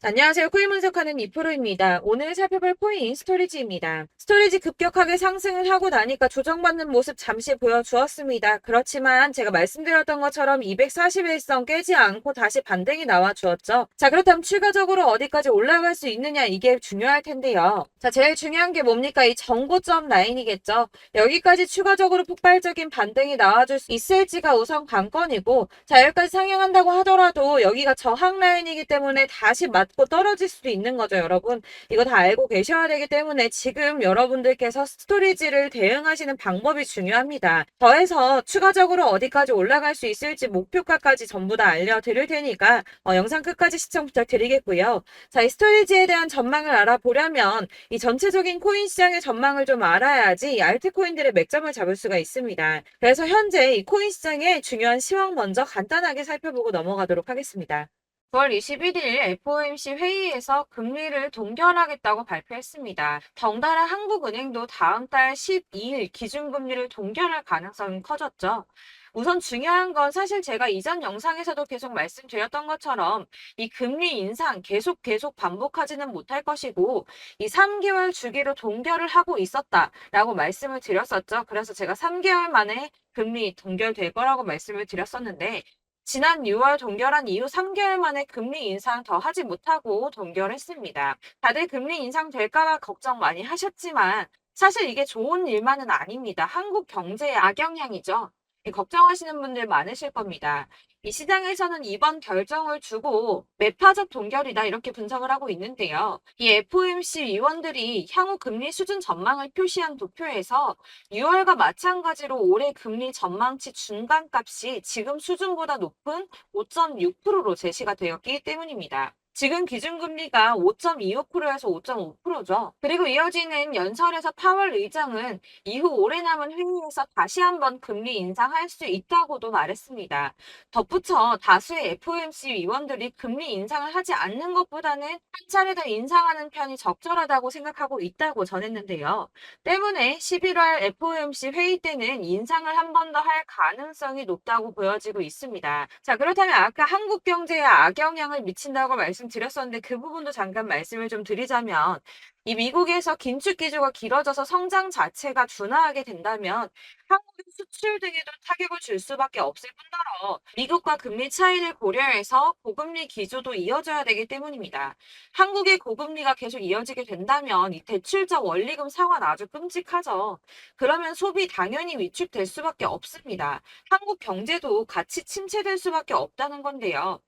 안녕하세요. 코인 분석하는 이프로입니다. 오늘 살펴볼 코인 스토리지입니다. 스토리지 급격하게 상승을 하고 나니까 조정받는 모습 잠시 보여주었습니다. 그렇지만 제가 말씀드렸던 것처럼 241선 깨지 않고 다시 반등이 나와주었죠. 자, 그렇다면 추가적으로 어디까지 올라갈 수 있느냐, 이게 중요할 텐데요. 자, 제일 중요한 게 뭡니까? 이 정고점 라인이겠죠. 여기까지 추가적으로 폭발적인 반등이 나와줄 수 있을지가 우선 관건이고, 자, 여기까지 상향한다고 하더라도 여기가 저항 라인이기 때문에 다시 맞고 떨어질 수도 있는 거죠, 여러분. 이거 다 알고 계셔야 되기 때문에 지금 여러분들께서 스토리지를 대응하시는 방법이 중요합니다. 더해서 추가적으로 어디까지 올라갈 수 있을지 목표가까지 전부 다 알려드릴 테니까 영상 끝까지 시청 부탁드리겠고요. 자, 이 스토리지에 대한 전망을 알아보려면 이 전체적인 코인 시장의 전망을 좀 알아야지 이 알트코인들의 맥점을 잡을 수가 있습니다. 그래서 현재 이 코인 시장의 중요한 시황 먼저 간단하게 살펴보고 넘어가도록 하겠습니다. 9월 21일 FOMC 회의에서 금리를 동결하겠다고 발표했습니다. 덩달아 한국은행도 다음 달 12일 기준금리를 동결할 가능성이 커졌죠. 우선 중요한 건 사실 제가 이전 영상에서도 계속 말씀드렸던 것처럼 이 금리 인상 계속 반복하지는 못할 것이고 이 3개월 주기로 동결을 하고 있었다라고 말씀을 드렸었죠. 그래서 제가 3개월 만에 금리 동결될 거라고 말씀을 드렸었는데 지난 6월 동결한 이후 3개월 만에 금리 인상 더 하지 못하고 동결했습니다. 다들 금리 인상 될까봐 걱정 많이 하셨지만 사실 이게 좋은 일만은 아닙니다. 한국 경제에 악영향이죠. 걱정하시는 분들 많으실 겁니다. 이 시장에서는 이번 결정을 두고 매파적 동결이다 이렇게 분석을 하고 있는데요. 이 FOMC 위원들이 향후 금리 수준 전망을 표시한 도표에서 6월과 마찬가지로 올해 금리 전망치 중간값이 지금 수준보다 높은 5.6%로 제시가 되었기 때문입니다. 지금 기준금리가 5.25%에서 5.5%죠. 그리고 이어지는 연설에서 파월 의장은 이후 오래 남은 회의에서 다시 한번 금리 인상할 수 있다고도 말했습니다. 덧붙여 다수의 FOMC 위원들이 금리 인상을 하지 않는 것보다는 한 차례 더 인상하는 편이 적절하다고 생각하고 있다고 전했는데요. 때문에 11월 FOMC 회의 때는 인상을 한 번 더 할 가능성이 높다고 보여지고 있습니다. 자, 그렇다면 아까 한국 경제에 악영향을 미친다고 말씀드렸었는데 그 부분도 잠깐 말씀을 좀 드리자면 이 미국에서 긴축 기조가 길어져서 성장 자체가 둔화하게 된다면 한국의 수출 등에도 타격을 줄 수밖에 없을 뿐더러 미국과 금리 차이를 고려해서 고금리 기조도 이어져야 되기 때문입니다. 한국의 고금리가 계속 이어지게 된다면 이 대출자 원리금 상환 아주 끔찍하죠. 그러면 소비 당연히 위축될 수밖에 없습니다. 한국 경제도 같이 침체될 수밖에 없다는 건데요.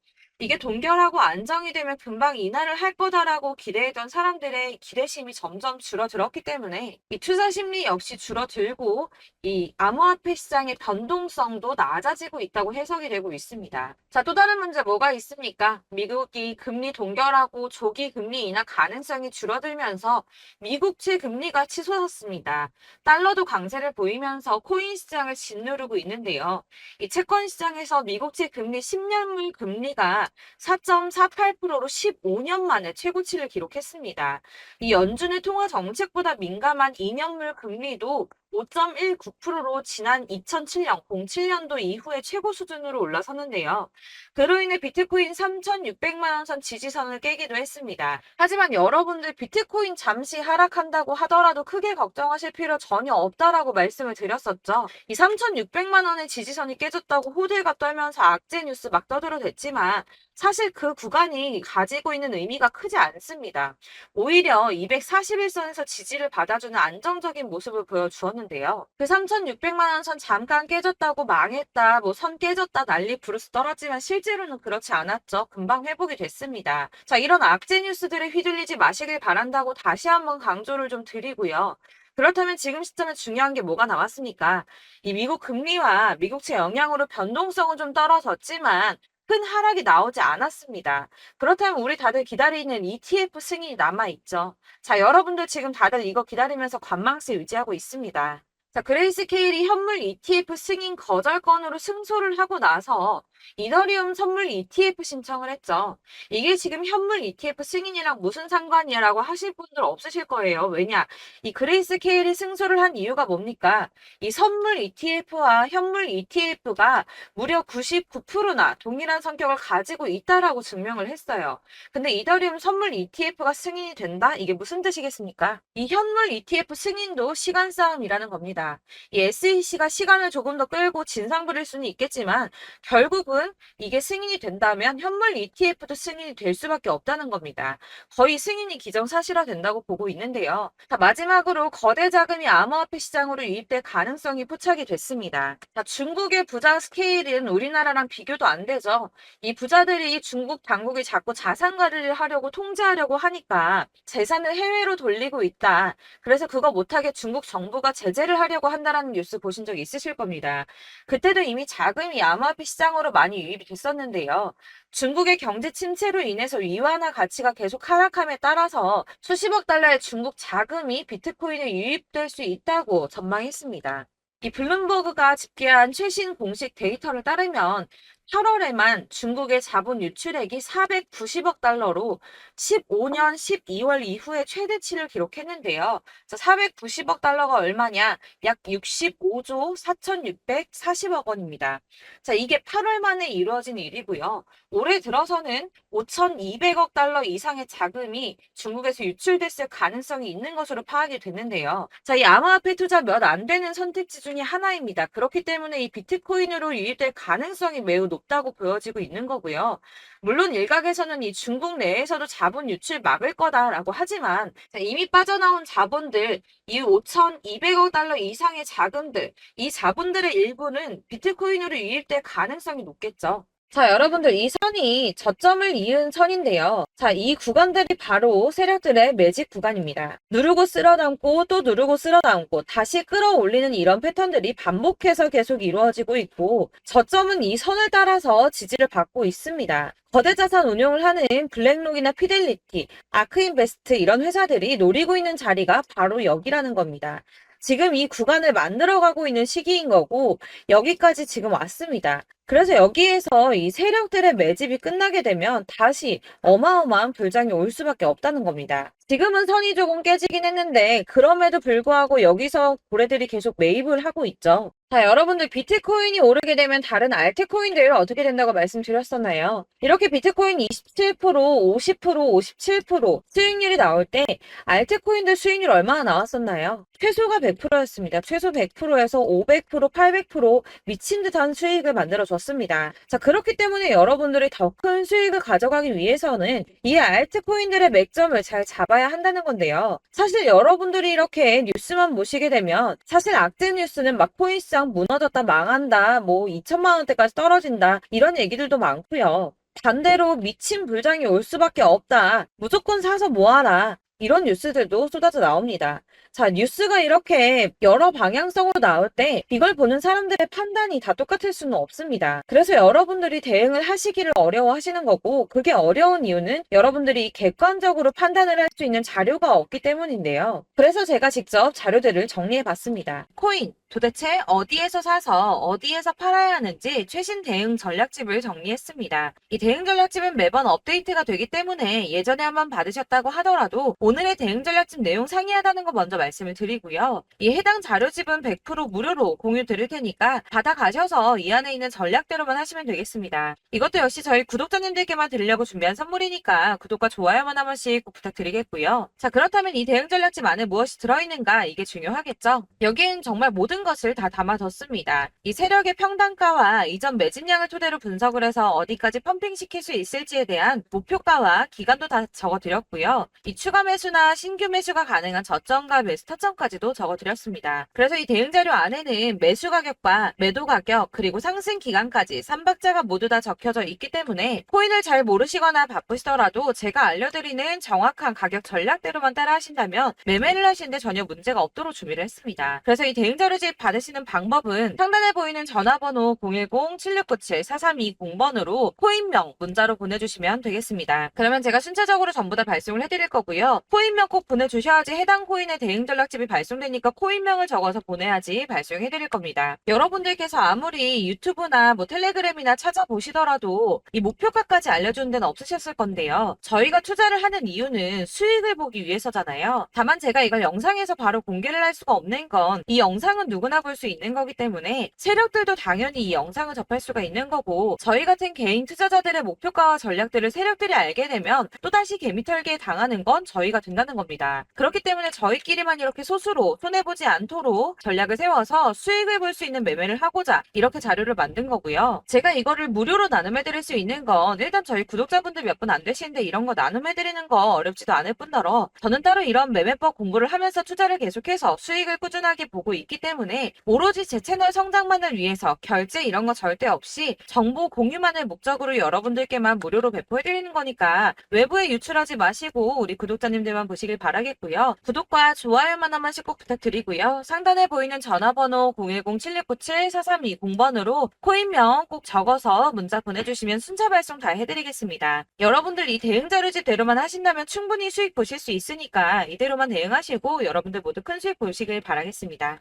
이게 동결하고 안정이 되면 금방 인하를 할 거다라고 기대했던 사람들의 기대심이 점점 줄어들었기 때문에 이 투자 심리 역시 줄어들고 이 암호화폐 시장의 변동성도 낮아지고 있다고 해석이 되고 있습니다. 자, 또 다른 문제 뭐가 있습니까? 미국이 금리 동결하고 조기 금리 인하 가능성이 줄어들면서 미국채 금리가 치솟았습니다. 달러도 강세를 보이면서 코인 시장을 짓누르고 있는데요. 이 채권 시장에서 미국채 금리 10년물 금리가 4.48%로 15년 만에 최고치를 기록했습니다. 이 연준의 통화 정책보다 민감한 2년물 금리도 5.19%로 지난 2007년, 07년도 이후에 최고 수준으로 올라섰는데요. 그로 인해 비트코인 3,600만 원 선 지지선을 깨기도 했습니다. 하지만 여러분들 비트코인 잠시 하락한다고 하더라도 크게 걱정하실 필요 전혀 없다라고 말씀을 드렸었죠. 이 3,600만 원의 지지선이 깨졌다고 호들갑 떨면서 악재 뉴스 막 떠들어댔지만 사실 그 구간이 가지고 있는 의미가 크지 않습니다. 오히려 241선에서 지지를 받아주는 안정적인 모습을 보여주었는데요. 그 3,600만 원 선 잠깐 깨졌다고 망했다, 뭐 선 깨졌다 난리 부르스 떨었지만 실제로는 그렇지 않았죠. 금방 회복이 됐습니다. 자, 이런 악재 뉴스들에 휘둘리지 마시길 바란다고 다시 한번 강조를 좀 드리고요. 그렇다면 지금 시점에 중요한 게 뭐가 나왔습니까? 이 미국 금리와 미국채 영향으로 변동성은 좀 떨어졌지만 큰 하락이 나오지 않았습니다. 그렇다면 우리 다들 기다리는 ETF 승인이 남아있죠. 자, 여러분들 지금 다들 이거 기다리면서 관망세 유지하고 있습니다. 자, 그레이스케일이 현물 ETF 승인 거절 건으로 승소를 하고 나서 이더리움 선물 ETF 신청을 했죠. 이게 지금 현물 ETF 승인이랑 무슨 상관이야라고 하실 분들 없으실 거예요. 왜냐? 이 그레이스 케일이 승소를 한 이유가 뭡니까? 이 선물 ETF와 현물 ETF가 무려 99%나 동일한 성격을 가지고 있다라고 증명을 했어요. 근데 이더리움 선물 ETF가 승인이 된다? 이게 무슨 뜻이겠습니까? 이 현물 ETF 승인도 시간 싸움이라는 겁니다. 이 SEC가 시간을 조금 더 끌고 진상 부릴 수는 있겠지만 결국은 이게 승인이 된다면 현물 ETF도 승인이 될 수밖에 없다는 겁니다. 거의 승인이 기정사실화 된다고 보고 있는데요. 자, 마지막으로 거대 자금이 암호화폐 시장으로 유입될 가능성이 포착이 됐습니다. 자, 중국의 부자 스케일은 우리나라랑 비교도 안 되죠. 이 부자들이 중국 당국이 자꾸 자산 관리를 하려고 통제하려고 하니까 재산을 해외로 돌리고 있다. 그래서 그거 못하게 중국 정부가 제재를 하려고 한다라는 뉴스 보신 적 있으실 겁니다. 그때도 이미 자금이 암호화폐 시장으로 많이 유입이 됐었는데요. 중국의 경제 침체로 인해서 위안화 가치가 계속 하락함에 따라서 수십억 달러의 중국 자금이 비트코인에 유입될 수 있다고 전망했습니다. 이 블룸버그가 집계한 최신 공식 데이터를 따르면 8월에만 중국의 자본 유출액이 490억 달러로 15년 12월 이후에 최대치를 기록했는데요. 490억 달러가 얼마냐? 약 65조 4,640억 원입니다. 자, 이게 8월 만에 이루어진 일이고요. 올해 들어서는 5,200억 달러 이상의 자금이 중국에서 유출됐을 가능성이 있는 것으로 파악이 됐는데요. 자, 이 암호화폐 투자 몇 안 되는 선택지 중에 하나입니다. 그렇기 때문에 이 비트코인으로 유입될 가능성이 매우 높다고 보여지고 있는 거고요. 물론 일각에서는 이 중국 내에서도 자본 유출 막을 거다라고 하지만 이미 빠져나온 자본들, 이 5,200억 달러 이상의 자금들, 이 자본들의 일부는 비트코인으로 유입될 가능성이 높겠죠. 자, 여러분들 이 선이 저점을 이은 선인데요. 자, 이 구간들이 바로 세력들의 매직 구간입니다. 누르고 쓸어담고 또 누르고 쓸어담고 다시 끌어올리는 이런 패턴들이 반복해서 계속 이루어지고 있고 저점은 이 선을 따라서 지지를 받고 있습니다. 거대 자산 운용을 하는 블랙록이나 피델리티, 아크인베스트 이런 회사들이 노리고 있는 자리가 바로 여기라는 겁니다. 지금 이 구간을 만들어가고 있는 시기인 거고 여기까지 지금 왔습니다. 그래서 여기에서 이 세력들의 매집이 끝나게 되면 다시 어마어마한 불장이 올 수밖에 없다는 겁니다. 지금은 선이 조금 깨지긴 했는데 그럼에도 불구하고 여기서 고래들이 계속 매입을 하고 있죠. 자, 여러분들 비트코인이 오르게 되면 다른 알트코인들 어떻게 된다고 말씀드렸었나요? 이렇게 비트코인 27%, 50%, 57% 수익률이 나올 때 알트코인들 수익률 얼마나 나왔었나요? 최소가 100%였습니다. 최소 100%에서 500%, 800% 미친 듯한 수익을 만들어 줬습니다. 자, 그렇기 때문에 여러분들이 더 큰 수익을 가져가기 위해서는 이 알트코인들의 맥점을 잘 잡아야 한다는 건데요. 사실 여러분들이 이렇게 뉴스만 보시게 되면 사실 악재 뉴스는 막 코인 시장 무너졌다, 망한다, 뭐 2천만 원대까지 떨어진다 이런 얘기들도 많고요. 반대로 미친 불장이 올 수밖에 없다. 무조건 사서 모아라. 이런 뉴스들도 쏟아져 나옵니다. 자, 뉴스가 이렇게 여러 방향성으로 나올 때 이걸 보는 사람들의 판단이 다 똑같을 수는 없습니다. 그래서 여러분들이 대응을 하시기를 어려워하시는 거고 그게 어려운 이유는 여러분들이 객관적으로 판단을 할 수 있는 자료가 없기 때문인데요. 그래서 제가 직접 자료들을 정리해 봤습니다. 코인 도대체 어디에서 사서 어디에서 팔아야 하는지 최신 대응 전략집을 정리했습니다. 이 대응 전략집은 매번 업데이트가 되기 때문에 예전에 한번 받으셨다고 하더라도 오늘의 대응 전략집 내용 상이하다는 거 먼저 말씀을 드리고요. 이 해당 자료집은 100% 무료로 공유 드릴 테니까 받아가셔서 이 안에 있는 전략대로만 하시면 되겠습니다. 이것도 역시 저희 구독자님들께만 드리려고 준비한 선물이니까 구독과 좋아요만 한 번씩 꼭 부탁드리겠고요. 자, 그렇다면 이 대응 전략집 안에 무엇이 들어있는가 이게 중요하겠죠? 여기엔 정말 모든 것을 다 담아뒀습니다. 이 세력의 평단가와 이전 매집량을 토대로 분석을 해서 어디까지 펌핑시킬 수 있을지에 대한 목표가와 기간도 다 적어드렸고요. 이 추가 매수나 신규 매수가 가능한 저점과 매수 타점까지도 적어드렸습니다. 그래서 이 대응 자료 안에는 매수 가격과 매도 가격 그리고 상승 기간까지 3박자가 모두 다 적혀져 있기 때문에 코인을 잘 모르시거나 바쁘시더라도 제가 알려드리는 정확한 가격 전략대로만 따라 하신다면 매매를 하시는데 전혀 문제가 없도록 준비를 했습니다. 그래서 이 대응 자료집 받으시는 방법은 상단에 보이는 전화번호 010-7697-4320번으로 코인명 문자로 보내주시면 되겠습니다. 그러면 제가 순차적으로 전부 다 발송을 해드릴 거고요. 코인명 꼭 보내주셔야지 해당 코인의 대응 대응 연락집이 발송되니까 코인명을 적어서 보내야지 발송해드릴 겁니다. 여러분들께서 아무리 유튜브나 텔레그램이나 찾아보시더라도 이 목표가까지 알려주는 데는 없으셨을 건데요. 저희가 투자를 하는 이유는 수익을 보기 위해서잖아요. 다만 제가 이걸 영상에서 바로 공개를 할 수가 없는 건 이 영상은 누구나 볼 수 있는 거기 때문에 세력들도 당연히 이 영상을 접할 수가 있는 거고, 저희 같은 개인 투자자들의 목표가와 전략들을 세력들이 알게 되면 또다시 개미털기에 당하는 건 저희가 된다는 겁니다. 그렇기 때문에 저희끼리만 이렇게 소수로 손해보지 않도록 전략을 세워서 수익을 볼 수 있는 매매를 하고자 이렇게 자료를 만든 거고요. 제가 이거를 무료로 나눔해드릴 수 있는 건 일단 저희 구독자분들 몇 분 안 되시는데 이런 거 나눔해드리는 거 어렵지도 않을 뿐더러 저는 따로 이런 매매법 공부를 하면서 투자를 계속해서 수익을 꾸준하게 보고 있기 때문에 오로지 제 채널 성장만을 위해서 결제 이런 거 절대 없이 정보 공유만을 목적으로 여러분들께만 무료로 배포해드리는 거니까 외부에 유출하지 마시고 우리 구독자님들만 보시길 바라겠고요. 구독과 좋아요만 한 번씩 꼭 부탁드리고요. 상단에 보이는 전화번호 010-7697-4320번으로 코인명 꼭 적어서 문자 보내주시면 순차 발송 다 해드리겠습니다. 여러분들 이 대응 자료집대로만 하신다면 충분히 수익 보실 수 있으니까 이대로만 대응하시고 여러분들 모두 큰 수익 보시길 바라겠습니다.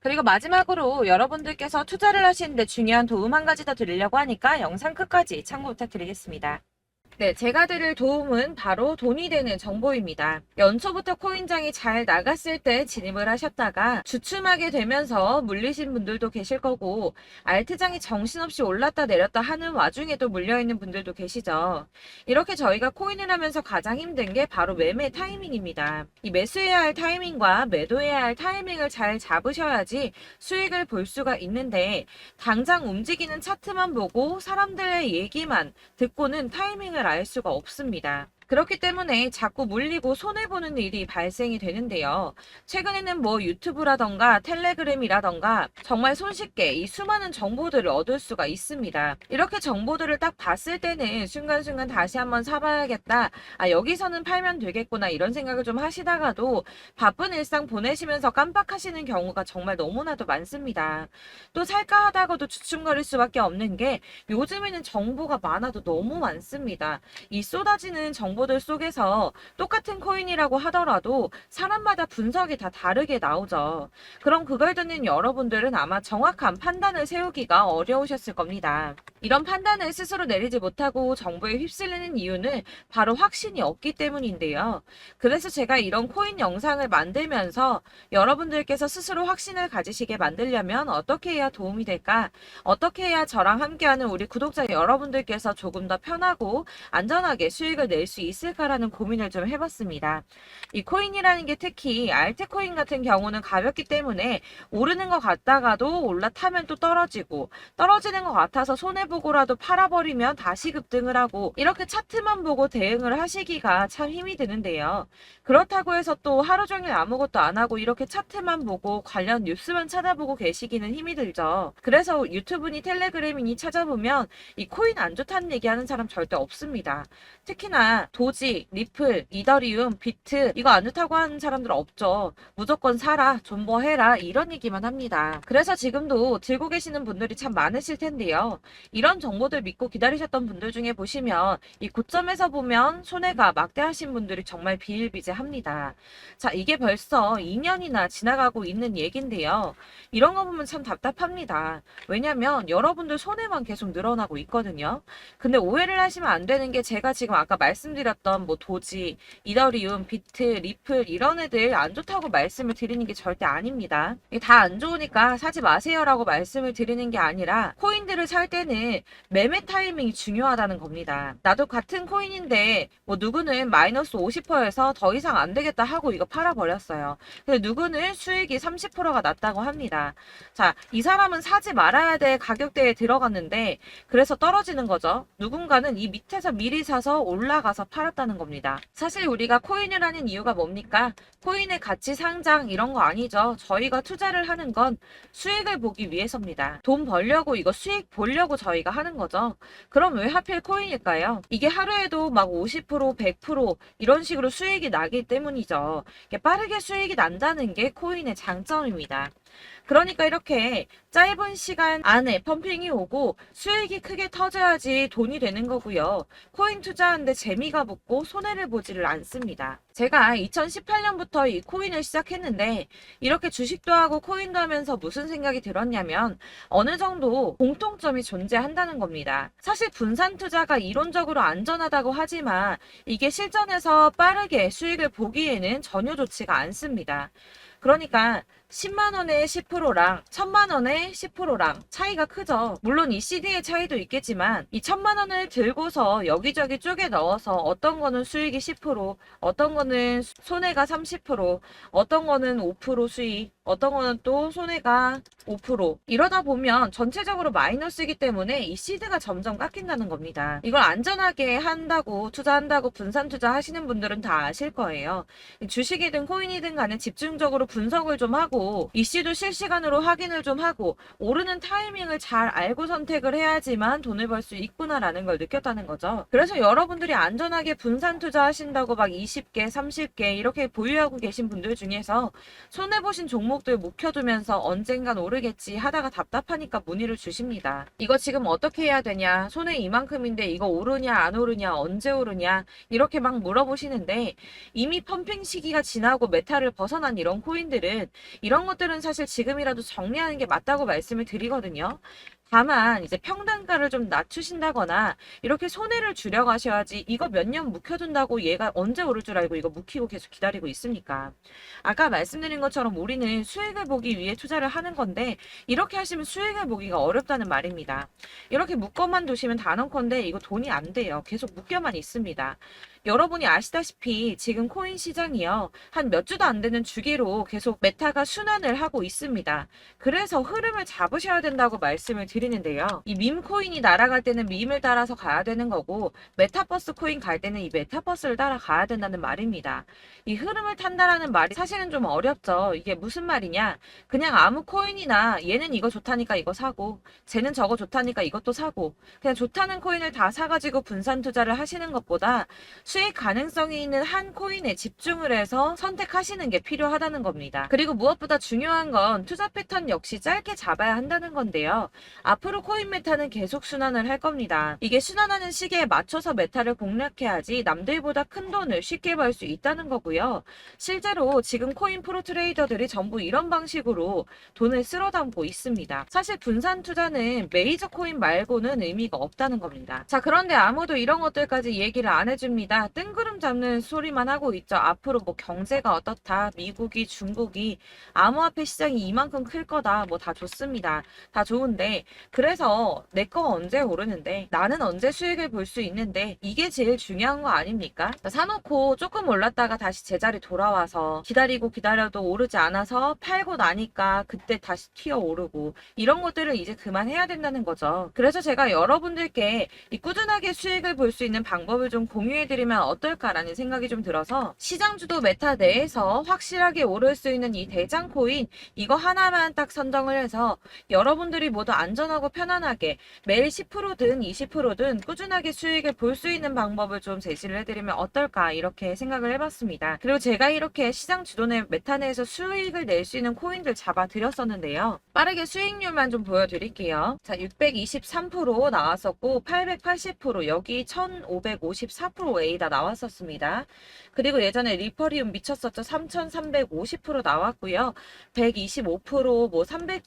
그리고 마지막으로 여러분들께서 투자를 하시는데 중요한 도움 한 가지 더 드리려고 하니까 영상 끝까지 참고 부탁드리겠습니다. 네, 제가 드릴 도움은 바로 돈이 되는 정보입니다. 연초부터 코인장이 잘 나갔을 때 진입을 하셨다가 주춤하게 되면서 물리신 분들도 계실 거고, 알트장이 정신없이 올랐다 내렸다 하는 와중에도 물려있는 분들도 계시죠. 이렇게 저희가 코인을 하면서 가장 힘든 게 바로 매매 타이밍입니다. 이 매수해야 할 타이밍과 매도해야 할 타이밍을 잘 잡으셔야지 수익을 볼 수가 있는데, 당장 움직이는 차트만 보고 사람들의 얘기만 듣고는 타이밍을 알 수가 없습니다. 그렇기 때문에 자꾸 물리고 손해보는 일이 발생이 되는데요. 최근에는 유튜브라던가 텔레그램이라던가 정말 손쉽게 이 수많은 정보들을 얻을 수가 있습니다. 이렇게 정보들을 딱 봤을 때는 순간순간 다시 한번 사봐야겠다. 여기서는 팔면 되겠구나 이런 생각을 좀 하시다가도 바쁜 일상 보내시면서 깜빡하시는 경우가 정말 너무나도 많습니다. 또 살까 하다가도 주춤거릴 수밖에 없는 게 요즘에는 정보가 많아도 너무 많습니다. 이 쏟아지는 정보들 속에서 똑같은 코인이라고 하더라도 사람마다 분석이 다 다르게 나오죠. 그럼 그걸 듣는 여러분들은 아마 정확한 판단을 세우기가 어려우셨을 겁니다. 이런 판단을 스스로 내리지 못하고 정보에 휩쓸리는 이유는 바로 확신이 없기 때문인데요. 그래서 제가 이런 코인 영상을 만들면서 여러분들께서 스스로 확신을 가지시게 만들려면 어떻게 해야 도움이 될까? 어떻게 해야 저랑 함께하는 우리 구독자 여러분들께서 조금 더 편하고 안전하게 수익을 낼 수 있을까라는 고민을 좀 해봤습니다. 이 코인이라는 게 특히 알트코인 같은 경우는 가볍기 때문에 오르는 것 같다가도 올라타면 또 떨어지고, 떨어지는 것 같아서 손해보고라도 팔아버리면 다시 급등을 하고, 이렇게 차트만 보고 대응을 하시기가 참 힘이 드는데요. 그렇다고 해서 또 하루 종일 아무것도 안 하고 이렇게 차트만 보고 관련 뉴스만 찾아보고 계시기는 힘이 들죠. 그래서 유튜브니 텔레그램이니 찾아보면 이 코인 안 좋다는 얘기하는 사람 절대 없습니다. 특히나 도지, 리플, 이더리움, 비트 이거 안 좋다고 하는 사람들 없죠. 무조건 사라, 존버해라 이런 얘기만 합니다. 그래서 지금도 들고 계시는 분들이 참 많으실 텐데요. 이런 정보들 믿고 기다리셨던 분들 중에 보시면 이 고점에서 보면 손해가 막대하신 분들이 정말 비일비재합니다. 자, 이게 벌써 2년이나 지나가고 있는 얘긴데요. 이런 거 보면 참 답답합니다. 왜냐면 여러분들 손해만 계속 늘어나고 있거든요. 근데 오해를 하시면 안 되는 게 제가 지금 아까 말씀드렸던 도지, 이더리움, 비트, 리플 이런 애들 안 좋다고 말씀을 드리는 게 절대 아닙니다. 이게 다 안 좋으니까 사지 마세요라고 말씀을 드리는 게 아니라 코인들을 살 때는 매매 타이밍이 중요하다는 겁니다. 나도 같은 코인인데 누구는 마이너스 50%에서 더 이상 안 되겠다 하고 이거 팔아버렸어요. 근데 누구는 수익이 30%가 났다고 합니다. 자, 이 사람은 사지 말아야 될 가격대에 들어갔는데 그래서 떨어지는 거죠. 누군가는 이 밑에서 미리 사서 올라가서 팔았다는 겁니다. 사실 우리가 코인을 하는 이유가 뭡니까? 코인의 가치 상장 이런 거 아니죠. 저희가 투자를 하는 건 수익을 보기 위해서입니다. 돈 벌려고 이거 수익 보려고 저희가 하는 거죠. 그럼 왜 하필 코인일까요? 이게 하루에도 막 50%, 100% 이런 식으로 수익이 나기 때문이죠. 빠르게 수익이 난다는 게 코인의 장점입니다. 그러니까 이렇게 짧은 시간 안에 펌핑이 오고 수익이 크게 터져야지 돈이 되는 거고요. 코인 투자하는데 재미가 붙고 손해를 보지를 않습니다. 제가 2018년부터 이 코인을 시작했는데 이렇게 주식도 하고 코인도 하면서 무슨 생각이 들었냐면 어느 정도 공통점이 존재한다는 겁니다. 사실 분산 투자가 이론적으로 안전하다고 하지만 이게 실전에서 빠르게 수익을 보기에는 전혀 좋지가 않습니다. 그러니까 10만 원에 10%랑 1000만 원에 10%랑 차이가 크죠. 물론 이 CD의 차이도 있겠지만 이 1000만 원을 들고서 여기저기 쪼개 넣어서 어떤 거는 수익이 10%, 어떤 거는 손해가 30%, 어떤 거는 5% 수익, 어떤 거는 또 손해가 5%. 이러다 보면 전체적으로 마이너스이기 때문에 이 시드가 점점 깎인다는 겁니다. 이걸 안전하게 한다고 투자한다고 분산 투자 하시는 분들은 다 아실 거예요. 주식이든 코인이든 간에 집중적으로 분석을 좀 하고 이슈도 실시간으로 확인을 좀 하고 오르는 타이밍을 잘 알고 선택을 해야지만 돈을 벌 수 있구나라는 걸 느꼈다는 거죠. 그래서 여러분들이 안전하게 분산 투자하신다고 막 20개, 30개 이렇게 보유하고 계신 분들 중에서 손해보신 종목들 묵혀두면서 언젠간 오르겠지 하다가 답답하니까 문의를 주십니다. 이거 지금 어떻게 해야 되냐? 손해 이만큼인데 이거 오르냐 안 오르냐 언제 오르냐 이렇게 막 물어보시는데 이미 펌핑 시기가 지나고 메타를 벗어난 이런 코인들은 이런 것들은 사실 지금이라도 정리하는 게 맞다고 말씀을 드리거든요. 다만 이제 평단가를 좀 낮추신다거나 이렇게 손해를 줄여가셔야지 이거 몇 년 묵혀둔다고 얘가 언제 오를 줄 알고 이거 묵히고 계속 기다리고 있습니까? 아까 말씀드린 것처럼 우리는 수익을 보기 위해 투자를 하는 건데 이렇게 하시면 수익을 보기가 어렵다는 말입니다. 이렇게 묶어만 두시면 단언컨대 이거 돈이 안 돼요. 계속 묶여만 있습니다. 여러분이 아시다시피 지금 코인 시장이요. 한 몇 주도 안 되는 주기로 계속 메타가 순환을 하고 있습니다. 그래서 흐름을 잡으셔야 된다고 말씀을 드리는데요. 이 밈 코인이 날아갈 때는 밈을 따라서 가야 되는 거고 메타버스 코인 갈 때는 이 메타버스를 따라가야 된다는 말입니다. 이 흐름을 탄다라는 말이 사실은 좀 어렵죠. 이게 무슨 말이냐? 그냥 아무 코인이나 얘는 이거 좋다니까 이거 사고 쟤는 저거 좋다니까 이것도 사고 그냥 좋다는 코인을 다 사가지고 분산 투자를 하시는 것보다 수익 가능성이 있는 한 코인에 집중을 해서 선택하시는 게 필요하다는 겁니다. 그리고 무엇보다 중요한 건 투자 패턴 역시 짧게 잡아야 한다는 건데요. 앞으로 코인 메타는 계속 순환을 할 겁니다. 이게 순환하는 시기에 맞춰서 메타를 공략해야지 남들보다 큰 돈을 쉽게 벌 수 있다는 거고요. 실제로 지금 코인 프로 트레이더들이 전부 이런 방식으로 돈을 쓸어 담고 있습니다. 사실 분산 투자는 메이저 코인 말고는 의미가 없다는 겁니다. 자, 그런데 아무도 이런 것들까지 얘기를 안 해줍니다. 뜬구름 잡는 소리만 하고 있죠. 앞으로 뭐 경제가 어떻다, 미국이, 중국이, 암호화폐 시장이 이만큼 클 거다, 뭐 다 좋습니다. 다 좋은데, 그래서 내 거 언제 오르는데, 나는 언제 수익을 볼 수 있는데, 이게 제일 중요한 거 아닙니까? 사놓고 조금 올랐다가 다시 제자리 돌아와서 기다리고 기다려도 오르지 않아서 팔고 나니까 그때 다시 튀어 오르고, 이런 것들을 이제 그만해야 된다는 거죠. 그래서 제가 여러분들께 이 꾸준하게 수익을 볼 수 있는 방법을 좀 공유해드리면 어떨까라는 생각이 좀 들어서 시장주도 메타 내에서 확실하게 오를 수 있는 이 대장 코인 이거 하나만 딱 선정을 해서 여러분들이 모두 안전하고 편안하게 매일 10%든 20%든 꾸준하게 수익을 볼 수 있는 방법을 좀 제시를 해드리면 어떨까 이렇게 생각을 해봤습니다. 그리고 제가 이렇게 시장 주도내 메타 내에서 수익을 낼 수 있는 코인들 잡아드렸었는데요. 빠르게 수익률만 좀 보여드릴게요. 자, 623% 나왔었고 880% 여기 1554% 다 나왔었습니다. 그리고 예전에 리퍼리움 미쳤었죠. 3350% 나왔고요. 125%, 뭐 300%,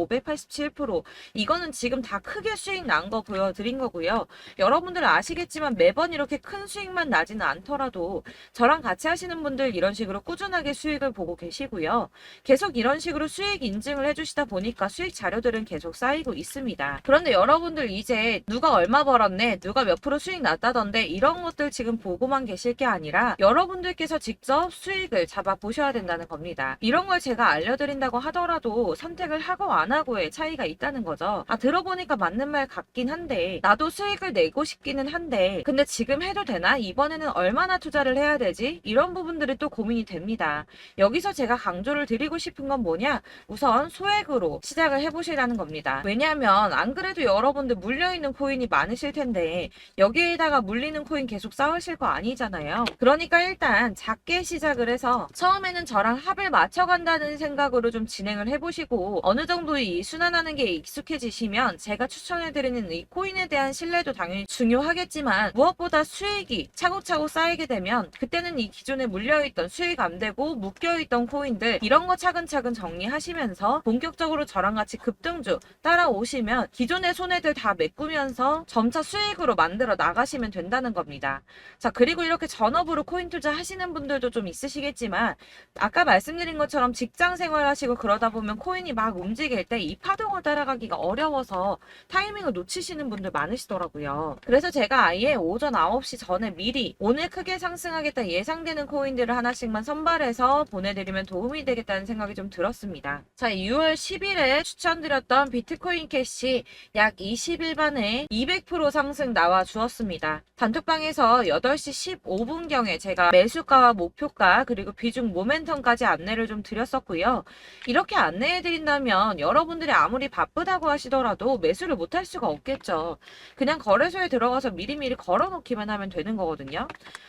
587% 이거는 지금 다 크게 수익 난 거 보여드린 거고요. 여러분들 아시겠지만 매번 이렇게 큰 수익만 나지는 않더라도 저랑 같이 하시는 분들 이런 식으로 꾸준하게 수익을 보고 계시고요. 계속 이런 식으로 수익 인증을 해주시다 보니까 수익 자료들은 계속 쌓이고 있습니다. 그런데 여러분들 이제 누가 얼마 벌었네, 누가 몇 프로 수익 났다던데 이런 것들 지금 보고만 계실 게 아니라 여러분들께서 직접 수익을 잡아 보셔야 된다는 겁니다. 이런 걸 제가 알려드린다고 하더라도 선택을 하고 안 하고의 차이가 있다는 거죠. 하시더라고요. 아, 들어보니까 맞는 말 같긴 한데 나도 수익을 내고 싶기는 한데 근데 지금 해도 되나? 이번에는 얼마나 투자를 해야 되지? 이런 부분들이 또 고민이 됩니다. 여기서 제가 강조를 드리고 싶은 건 뭐냐? 우선 소액으로 시작을 해보시라는 겁니다. 왜냐하면 안 그래도 여러분들 물려있는 코인이 많으실 텐데 여기에다가 물리는 코인 계속 쌓으실 거 아니잖아요. 그러니까 일단 작게 시작을 해서 처음에는 저랑 합을 맞춰간다는 생각으로 좀 진행을 해보시고 어느 정도 이 순환하는 게 익숙해지시면 제가 추천해드리는 이 코인에 대한 신뢰도 당연히 중요하겠지만 무엇보다 수익이 차곡차곡 쌓이게 되면 그때는 이 기존에 물려있던 수익 안 되고 묶여있던 코인들 이런 거 차근차근 정리하시면서 본격적으로 저랑 같이 급등주 따라오시면 기존의 손해들 다 메꾸면서 점차 수익으로 만들어 나가시면 된다는 겁니다. 자, 그리고 이렇게 전업으로 코인 투자 하시는 분들도 좀 있으시겠지만 아까 말씀드린 것처럼 직장 생활 하시고 그러다 보면 코인이 막 움직일 때 이 파동을 따라가기가 어려워서 타이밍을 놓치시는 분들 많으시더라고요. 그래서 제가 아예 오전 9시 전에 미리 오늘 크게 상승하겠다 예상되는 코인들을 하나씩만 선발해서 보내드리면 도움이 되겠다는 생각이 좀 들었습니다. 자, 6월 10일에 추천드렸던 비트코인 캐시 약 20일 만에 200% 상승 나와 주었습니다. 단톡방에서 8시 15분경에 제가 매수가와 목표가 그리고 비중 모멘텀까지 안내를 좀 드렸었고요. 이렇게 안내해드린다면 여러분들이 아무리 바쁘다고 하시더라도 매수를 못할 수가 없겠죠. 그냥 거래소에 들어가서 미리미리 걸어놓기만 하면 되는 거거든요.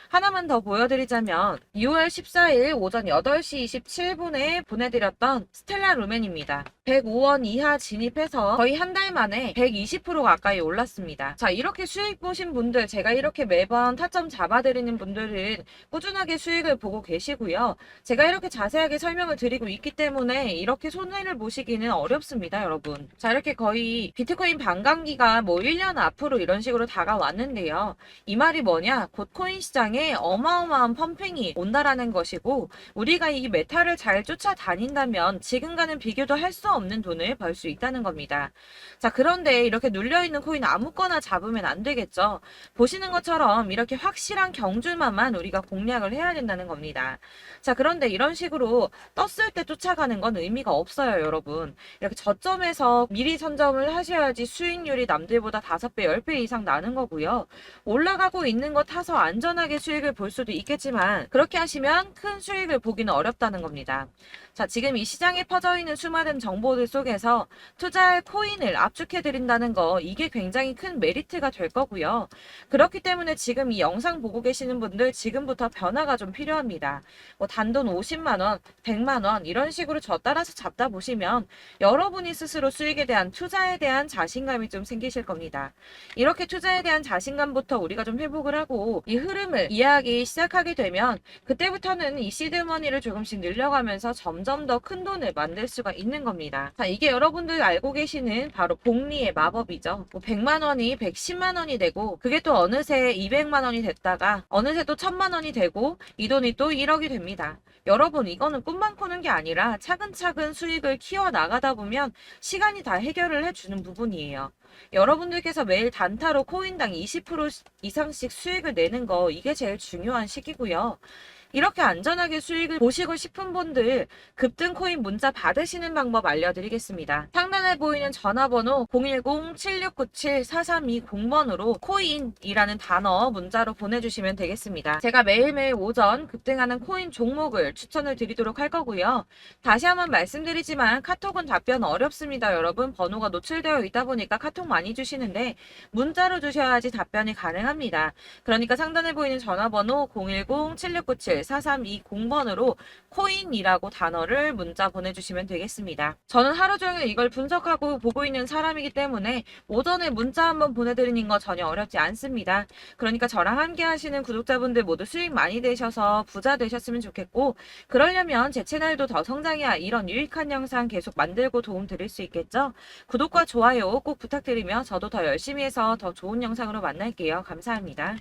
하나만 더 보여드리자면 6월 14일 오전 8시 27분에 보내드렸던 스텔라 루멘입니다. 105원 이하 진입해서 거의 한 달 만에 120% 가까이 올랐습니다. 자, 이렇게 수익 보신 분들, 제가 이렇게 매번 타점 잡아드리는 분들은 꾸준하게 수익을 보고 계시고요. 제가 이렇게 자세하게 설명을 드리고 있기 때문에 이렇게 손해를 보시기는 어렵습니다, 여러분. 자, 이렇게 거의 비트코인 반감기가 뭐 1년 앞으로 이런 식으로 다가왔는데요. 이 말이 뭐냐? 곧 코인 시장에 어마어마한 펌핑이 온다라는 것이고 우리가 이 메타를 잘 쫓아다닌다면 지금과는 비교도 할 수 없는 돈을 벌 수 있다는 겁니다. 자, 그런데 이렇게 눌려있는 코인 아무거나 잡으면 안 되겠죠. 보시는 것처럼 이렇게 확실한 경주만만 우리가 공략을 해야 된다는 겁니다. 자, 그런데 이런 식으로 떴을 때 쫓아가는 건 의미가 없어요, 여러분. 이렇게 저점에서 미리 선점을 하셔야지 수익률이 남들보다 5배, 10배 이상 나는 거고요. 올라가고 있는 거 타서 안전하게 수익을 볼 수도 있겠지만 그렇게 하시면 큰 수익을 보기는 어렵다는 겁니다. 자, 지금 이 시장에 퍼져 있는 수많은 정보들 속에서 투자할 코인을 압축해 드린다는 거 이게 굉장히 큰 메리트가 될 거고요. 그렇기 때문에 지금 이 영상 보고 계시는 분들 지금부터 변화가 좀 필요합니다. 뭐 단돈 50만 원, 100만 원 이런 식으로 저 따라서 잡다 보시면 여러분이 스스로 수익에 대한 투자에 대한 자신감이 좀 생기실 겁니다. 이렇게 투자에 대한 자신감부터 우리가 좀 회복을 하고 이 흐름을 이해하기 시작하게 되면 그때부터는 이 시드머니를 조금씩 늘려가면서 점점 더 큰 돈을 만들 수가 있는 겁니다. 자, 이게 여러분들 알고 계시는 바로 복리의 마법이죠. 뭐 100만 원이 110만 원이 되고 그게 또 어느새 200만 원이 됐다가 어느새 또 1000만 원이 되고 이 돈이 또 1억이 됩니다. 여러분, 이거는 꿈만 꾸는 게 아니라 차근차근 수익을 키워 나가다 보면 시간이 다 해결을 해주는 부분이에요. 여러분들께서 매일 단타로 코인당 20% 이상씩 수익을 내는 거 이게 제일 중요한 시기고요. 이렇게 안전하게 수익을 보시고 싶은 분들 급등 코인 문자 받으시는 방법 알려드리겠습니다. 상단에 보이는 전화번호 010-7697-4320번으로 코인이라는 단어 문자로 보내주시면 되겠습니다. 제가 매일매일 오전 급등하는 코인 종목을 추천을 드리도록 할 거고요. 다시 한번 말씀드리지만 카톡은 답변 어렵습니다. 여러분, 번호가 노출되어 있다 보니까 카톡 많이 주시는데 문자로 주셔야지 답변이 가능합니다. 그러니까 상단에 보이는 전화번호 010-7697-4320번으로 코인이라고 단어를 문자 보내주시면 되겠습니다. 저는 하루 종일 이걸 분석하고 보고 있는 사람이기 때문에 오전에 문자 한번 보내드리는 거 전혀 어렵지 않습니다. 그러니까 저랑 함께 하시는 구독자분들 모두 수익 많이 되셔서 부자 되셨으면 좋겠고 그러려면 제 채널도 더 성장해야 이런 유익한 영상 계속 만들고 도움 드릴 수 있겠죠? 구독과 좋아요 꼭 부탁드리며 저도 더 열심히 해서 더 좋은 영상으로 만날게요. 감사합니다.